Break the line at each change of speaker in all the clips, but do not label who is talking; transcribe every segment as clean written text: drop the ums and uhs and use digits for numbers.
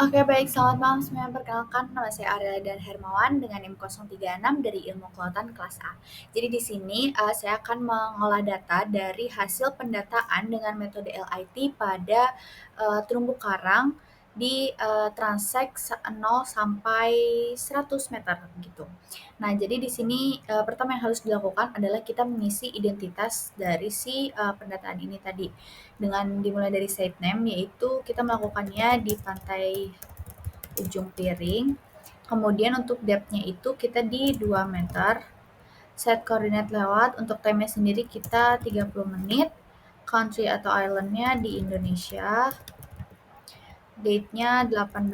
Oke baik, selamat malam semuanya. Perkenalkan, nama saya Ariela dan Hermawan dengan NIM 036 dari Ilmu Kelautan kelas A. Jadi di sini saya akan mengolah data dari hasil pendataan dengan metode LIT pada terumbu karang di transek 0 sampai 100 meter gitu. Nah, jadi di sini pertama yang harus dilakukan adalah kita mengisi identitas dari si pendataan ini tadi dengan dimulai dari site name, yaitu kita melakukannya di pantai ujung piring. Kemudian untuk depth-nya itu kita di 2 meter. Set koordinat lewat, untuk time-nya sendiri kita 30 menit. Country atau island-nya di Indonesia. Date-nya 18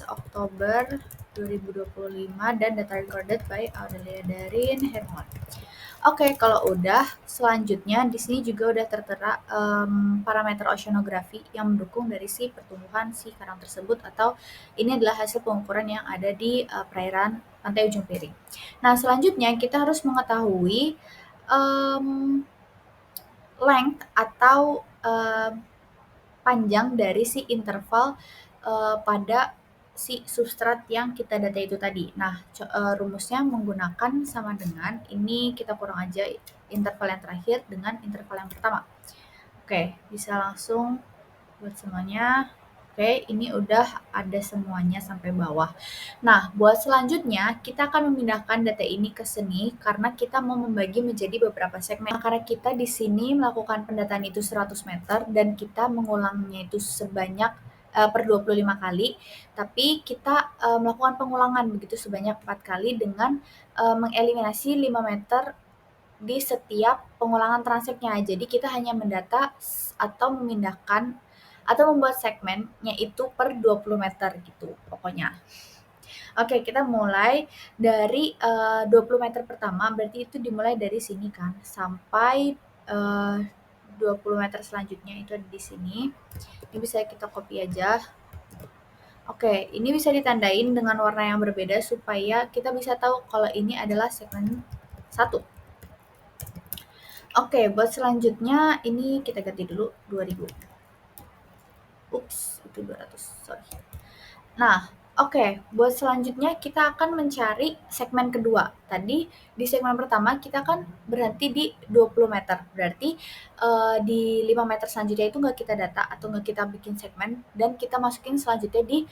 Oktober 2025 dan data recorded by Aurelia Darin Hermon. Oke, kalau udah, selanjutnya di sini juga udah tertera parameter oceanografi yang mendukung dari si pertumbuhan si karang tersebut, atau ini adalah hasil pengukuran yang ada di perairan pantai ujung piring. Nah, selanjutnya kita harus mengetahui um, length atau panjang dari si interval pada si substrat yang kita data itu tadi. Nah, rumusnya menggunakan sama dengan ini, kita kurang aja interval yang terakhir dengan interval yang pertama. Oke, bisa langsung buat semuanya. Oke, ini udah ada semuanya sampai bawah. Nah, buat selanjutnya kita akan memindahkan data ini ke seni karena kita mau membagi menjadi beberapa segmen. Karena kita di sini melakukan pendataan itu 100 meter dan kita mengulangnya itu sebanyak per 25 kali, tapi kita melakukan pengulangan begitu sebanyak 4 kali dengan mengeliminasi 5 meter di setiap pengulangan transeknya. Jadi kita hanya mendata atau memindahkan atau membuat segmennya itu per 20 meter gitu pokoknya. Oke, kita mulai dari 20 meter pertama, berarti itu dimulai dari sini kan, sampai 20 meter selanjutnya itu ada di sini. Ini bisa kita copy aja. Oke, ini bisa ditandain dengan warna yang berbeda supaya kita bisa tahu kalau ini adalah segmen 1. Oke, buat selanjutnya ini kita ganti dulu 2000. Ups, itu 200, sorry. Nah, oke, buat selanjutnya kita akan mencari segmen kedua. Tadi di segmen pertama kita kan berhenti di 20 meter. Berarti di 5 meter selanjutnya itu nggak kita data atau nggak kita bikin segmen, dan kita masukin selanjutnya di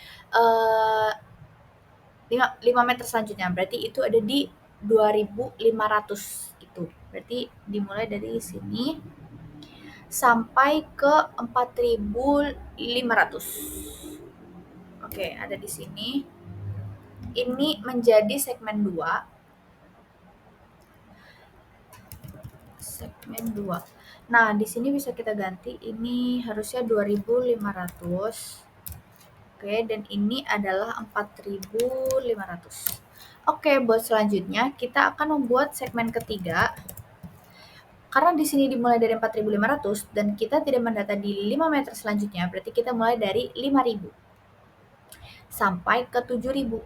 5 meter selanjutnya. Berarti itu ada di 2500 gitu. Berarti dimulai dari sini sampai ke 4500. Oke, ada di sini. Ini menjadi segmen 2. Segmen 2. Nah, di sini bisa kita ganti, ini harusnya 2500. Oke, dan ini adalah 4500. Oke, buat selanjutnya kita akan membuat segmen ketiga. Karena di sini dimulai dari 4500 dan kita tidak mendata di 5 meter selanjutnya, berarti kita mulai dari 5000 sampai ke 7000.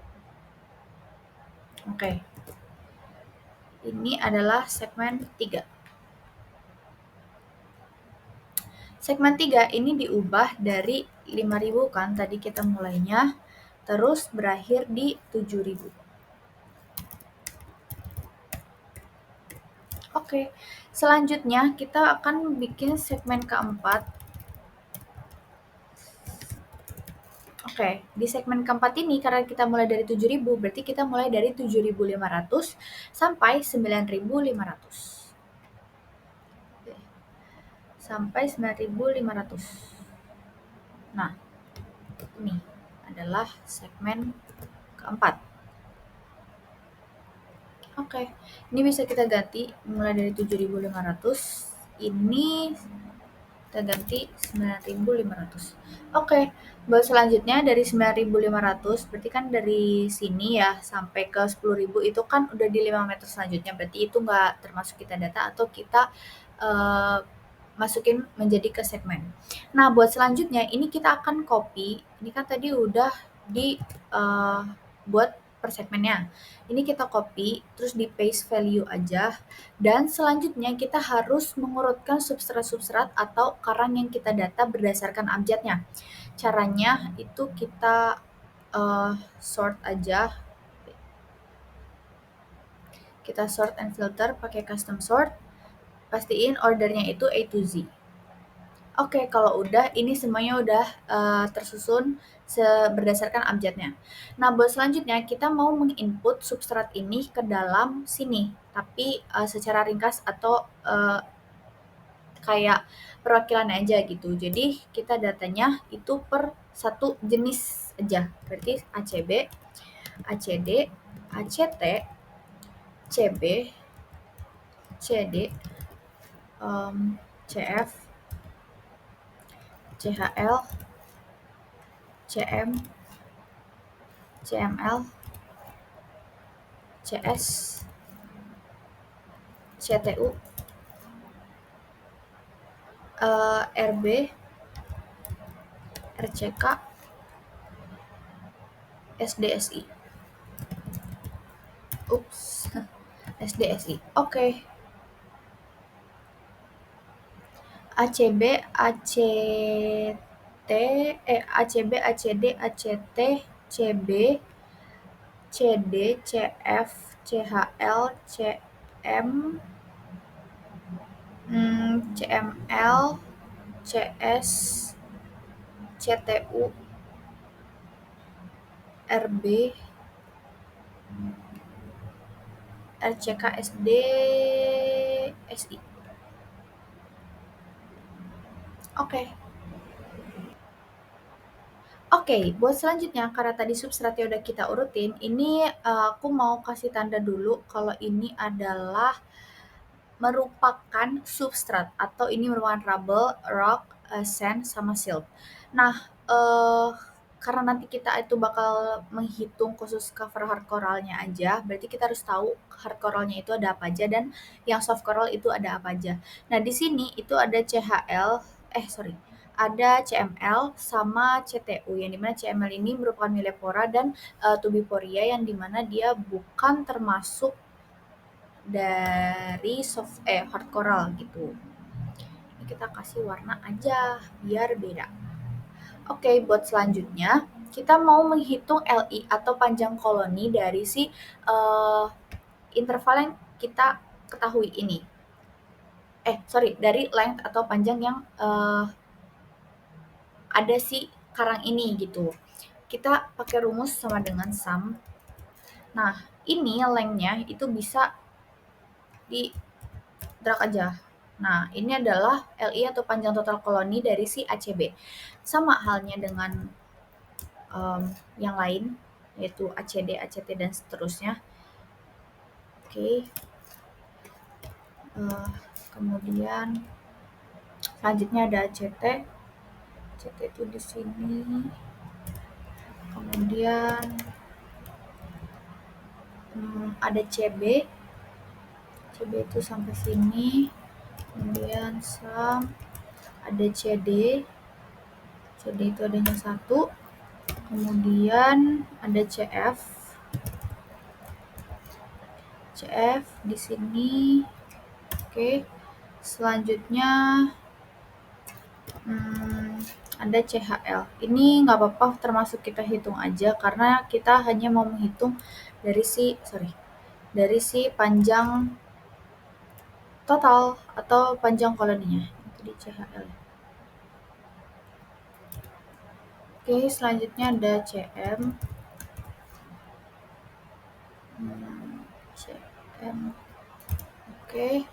Oke. Ini adalah segmen 3. Segmen 3 ini diubah dari 5000 kan, tadi kita mulainya, terus berakhir di 7000. Oke, selanjutnya kita akan bikin segmen keempat. Oke, di segmen keempat ini karena kita mulai dari 7000, berarti kita mulai dari 7500 sampai 9500. Oke. Sampai 9500. Nah, ini adalah segmen keempat. Oke, ini bisa kita ganti mulai dari 7500, ini kita ganti 9500. Oke, buat selanjutnya dari 9500 berarti kan dari sini ya sampai ke 10.000 itu kan udah di 5 meter selanjutnya, berarti itu nggak termasuk kita data atau kita masukin menjadi ke segmen. Nah, buat selanjutnya ini kita akan copy, ini kan tadi udah di buat per segmennya. Ini kita copy, terus di paste value aja, dan selanjutnya kita harus mengurutkan substrat-substrat atau karang yang kita data berdasarkan abjadnya. Caranya itu kita sort aja, kita sort and filter pakai custom sort, pastiin ordernya itu A to Z. Oke, kalau udah, ini semuanya udah tersusun berdasarkan abjadnya. Nah, buat selanjutnya kita mau menginput substrat ini ke dalam sini, tapi secara ringkas atau kayak perwakilan aja gitu. Jadi kita datanya itu per satu jenis aja. Berarti ACB, ACD, ACT, CB, CD, CF, CHL, CM, CML, CS, CTU, RB, RCK, SDSI. Ups, SDSI. Oke. ACB, ACT, ACB, ACD, ACT, CB, CD, CF, CHL, CM, CML, CS, CTU, RB, RCK, SD, SI. Oke. Oke, buat selanjutnya karena tadi substratnya udah kita urutin, ini aku mau kasih tanda dulu kalau ini adalah merupakan substrat atau ini merupakan rubble, rock, sand, sama silt. Nah, karena nanti kita itu bakal menghitung khusus cover hard coralnya aja, berarti kita harus tahu hard coralnya itu ada apa aja dan yang soft coral itu ada apa aja. Nah, di sini itu ada ada CML sama CTU, yang dimana CML ini merupakan Millepora dan Tubiporia, yang dimana dia bukan termasuk dari hard coral gitu. Ini kita kasih warna aja biar beda. Oke, buat selanjutnya kita mau menghitung LI atau panjang koloni dari si interval yang kita ketahui ini. Dari length atau panjang yang ada si karang ini gitu. Kita pakai rumus sama dengan sum. Nah, ini length-nya itu bisa di drag aja. Nah, ini adalah LI atau panjang total koloni dari si ACB. Sama halnya dengan yang lain, yaitu ACD, ACT, dan seterusnya. Oke. Kemudian selanjutnya ada ACT. ACT itu di sini. Kemudian ada CB. CB itu sampai sini. Kemudian sum, ada CD. CD itu adanya 1. Kemudian ada CF. CF di sini. Oke. Selanjutnya ada CHL. Ini nggak apa-apa, termasuk kita hitung aja karena kita hanya mau menghitung dari si panjang total atau panjang koloninya. Itu di CHL. Oke, selanjutnya ada CM. CM. Oke.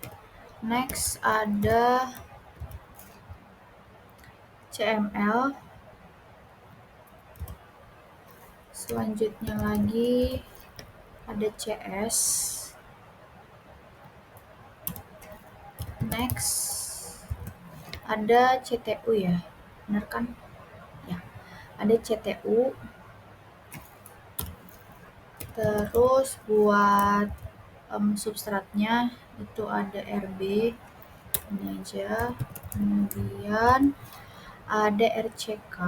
Next ada CML. Selanjutnya lagi ada CS. Next ada CTU ya, benar kan? Ya, ada CTU. Terus buat substratnya itu ada RB, ini aja. Kemudian ada RCK,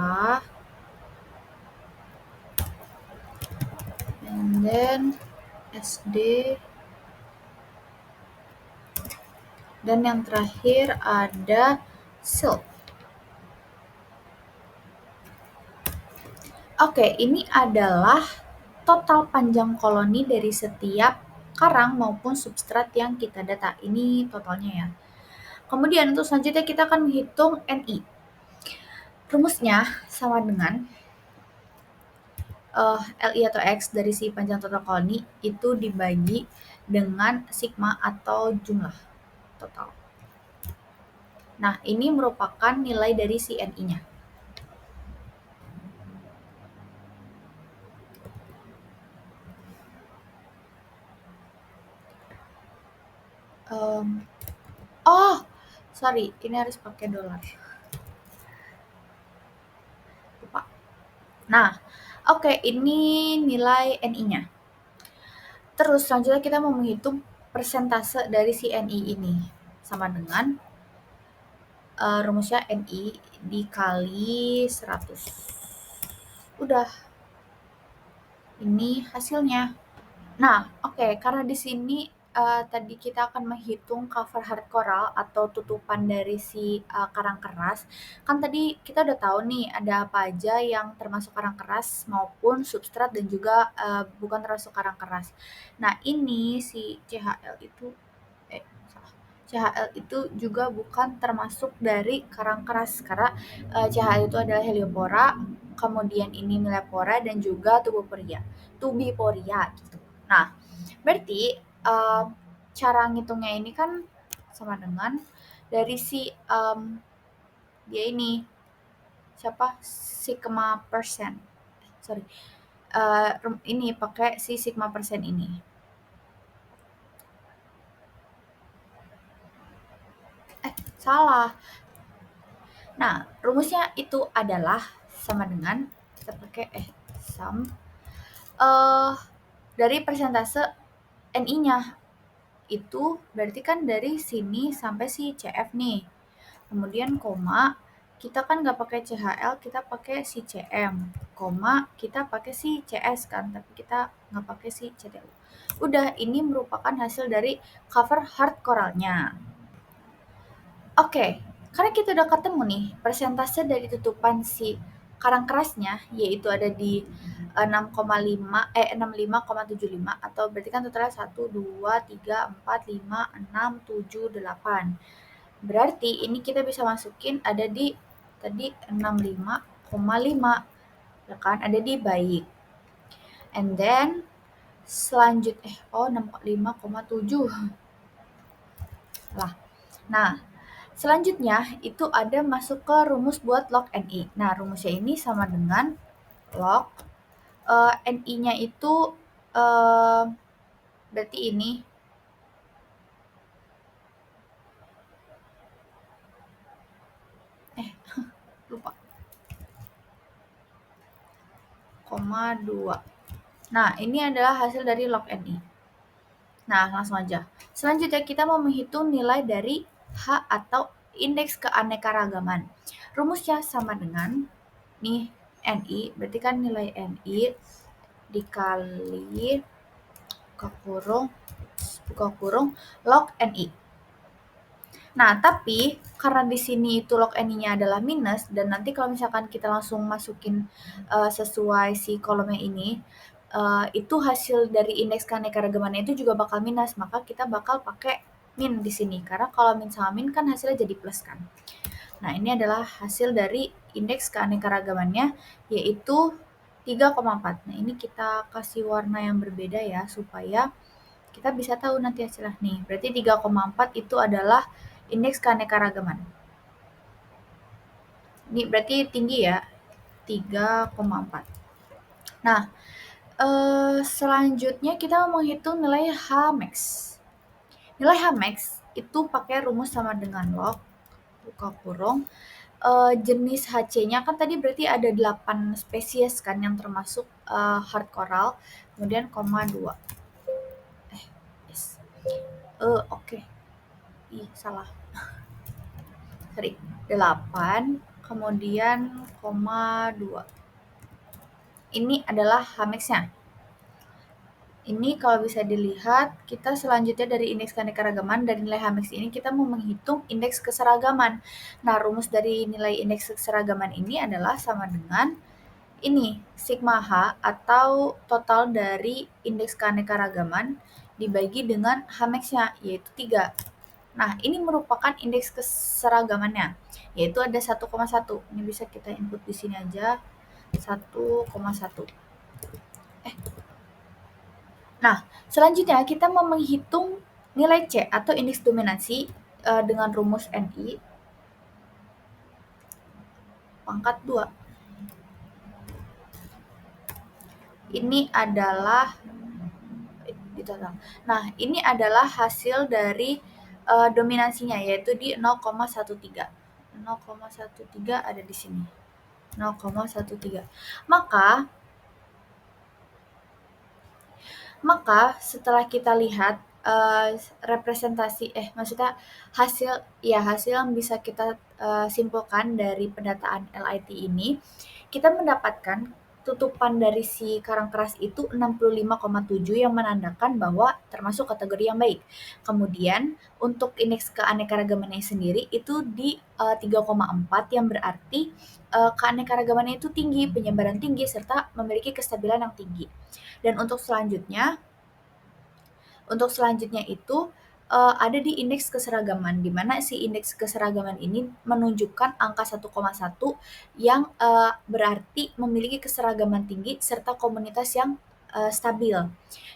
and then SD, dan yang terakhir ada silt. Oke, ini adalah total panjang koloni dari setiap karang maupun substrat yang kita data. Ini totalnya ya. Kemudian untuk selanjutnya kita akan menghitung NI. Rumusnya sama dengan LI atau X dari si panjang total koloni itu dibagi dengan sigma atau jumlah total. Nah, ini merupakan nilai dari si NI-nya. Um, oh, sorry, ini harus pakai dolar. Lupa. Nah, oke, ini nilai NI-nya. Terus selanjutnya kita mau menghitung persentase dari si NI ini. Sama dengan rumusnya NI dikali 100. Udah, ini hasilnya. Nah, oke, karena di sini tadi kita akan menghitung cover hard coral atau tutupan dari si karang keras. Kan tadi kita udah tahu nih ada apa aja yang termasuk karang keras maupun substrat dan juga bukan termasuk karang keras. Nah, ini si CHL itu salah. CHL itu juga bukan termasuk dari karang keras karena CHL itu adalah heliopora, kemudian ini millepora dan juga tubiporia gitu. Nah, berarti cara ngitungnya ini kan sama dengan dari si dia ini siapa sigma persen. Sorry. Ini pakai si sigma persen ini. Salah. Nah, rumusnya itu adalah sama dengan kita pakai sum dari persentase NI-nya itu berarti kan dari sini sampai si CF nih. Kemudian koma, kita kan nggak pakai CHL, kita pakai si CM. Koma, kita pakai si CS kan, tapi kita nggak pakai si CTU. Udah, ini merupakan hasil dari cover hard coralnya. Oke, karena kita udah ketemu nih persentase dari tutupan si karang kerasnya, yaitu ada di 65,75 atau berarti kan totalnya 1, 2, 3, 4, 5, 6, 7, 8. Berarti ini kita bisa masukin ada di tadi 65,5, ya kan? Ada di baik. And then selanjutnya 65,7 lah. Nah, selanjutnya itu ada masuk ke rumus buat log NI. Nah, rumusnya ini sama dengan log NI-nya itu berarti ini lupa, 2. Nah, ini adalah hasil dari log NI. Nah, langsung aja. Selanjutnya kita mau menghitung nilai dari H atau indeks keanekaragaman. Rumusnya sama dengan nih NI, berarti kan nilai NI dikali buka kurung log NI. Nah, tapi karena di sini itu log NI-nya adalah minus dan nanti kalau misalkan kita langsung masukin sesuai si kolomnya ini, itu hasil dari indeks keanekaragamannya itu juga bakal minus, maka kita bakal pakai min di sini karena kalau min sama min kan hasilnya jadi plus kan. Nah, ini adalah hasil dari indeks keanekaragamannya yaitu 3,4. Nah, ini kita kasih warna yang berbeda ya supaya kita bisa tahu nanti hasilnya nih. Berarti 3,4 itu adalah indeks keanekaragaman. Ini berarti tinggi ya, 3,4. Nah, selanjutnya kita menghitung nilai Hmax. Nilai Hmax itu pakai rumus sama dengan log buka kurung jenis HC-nya kan tadi berarti ada 8 spesies kan yang termasuk hard coral, kemudian koma 2. Yes. Oke. Ih, salah. Sorry. 8, kemudian koma 2. Ini adalah Hmax-nya. Ini kalau bisa dilihat, kita selanjutnya dari indeks keanekaragaman, dari nilai Hmax ini kita mau menghitung indeks keseragaman. Nah, rumus dari nilai indeks keseragaman ini adalah sama dengan Ini sigma H atau total dari indeks keanekaragaman dibagi dengan Hmax-nya, yaitu 3. Nah, ini merupakan indeks keseragamannya, yaitu ada 1,1. Ini bisa kita input di sini aja, 1,1. Nah, selanjutnya kita mau menghitung nilai C atau indeks dominansi dengan rumus NI pangkat 2. Ini adalah Nah, ini adalah hasil dari dominansinya, yaitu di 0,13. 0,13 ada di sini. 0,13. Maka setelah kita lihat representasi maksudnya hasil yang bisa kita simpulkan dari pendataan LIT ini, kita mendapatkan tutupan dari si karang keras itu 65,7 yang menandakan bahwa termasuk kategori yang baik. Kemudian untuk indeks keanekaragamannya sendiri itu di 3,4 yang berarti keanekaragamannya itu tinggi, penyebaran tinggi serta memiliki kestabilan yang tinggi. Dan untuk selanjutnya itu ada di indeks keseragaman, di mana si indeks keseragaman ini menunjukkan angka 1,1 yang berarti memiliki keseragaman tinggi serta komunitas yang stabil.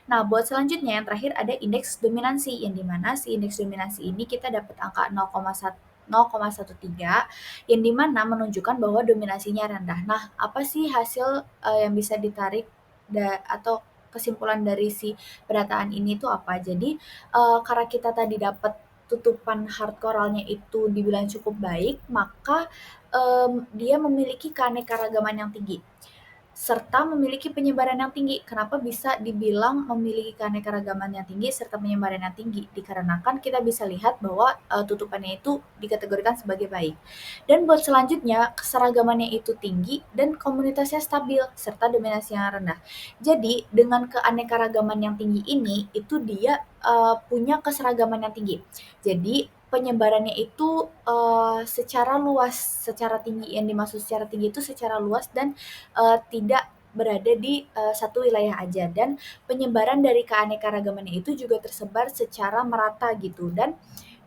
Nah, buat selanjutnya yang terakhir ada indeks dominansi, yang di mana si indeks dominansi ini kita dapat angka 0,13 yang dimana menunjukkan bahwa dominasinya rendah. Nah, apa sih hasil yang bisa ditarik atau kesimpulan dari si pendataan ini tuh apa? Jadi karena kita tadi dapat tutupan hard coralnya itu dibilang cukup baik, maka dia memiliki keanekaragaman yang tinggi serta memiliki penyebaran yang tinggi. Kenapa bisa dibilang memiliki keanekaragaman yang tinggi serta penyebaran yang tinggi? Dikarenakan kita bisa lihat bahwa tutupannya itu dikategorikan sebagai baik. Dan buat selanjutnya, keseragamannya itu tinggi dan komunitasnya stabil serta dominasi yang rendah. Jadi dengan keanekaragaman yang tinggi ini, itu dia punya keseragaman yang tinggi. Jadi penyebarannya itu secara tinggi, yang dimaksud secara tinggi itu secara luas dan tidak berada di satu wilayah aja, dan penyebaran dari keanekaragamannya itu juga tersebar secara merata gitu, dan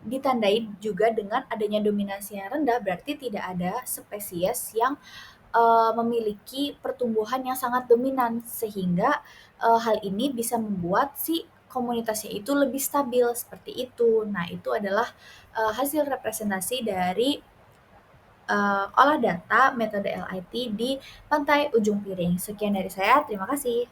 ditandai juga dengan adanya dominasi yang rendah, berarti tidak ada spesies yang memiliki pertumbuhan yang sangat dominan, sehingga hal ini bisa membuat si komunitasnya itu lebih stabil seperti itu. Nah, itu adalah hasil representasi dari olah data metode LIT di Pantai Ujung Piring. Sekian dari saya, terima kasih.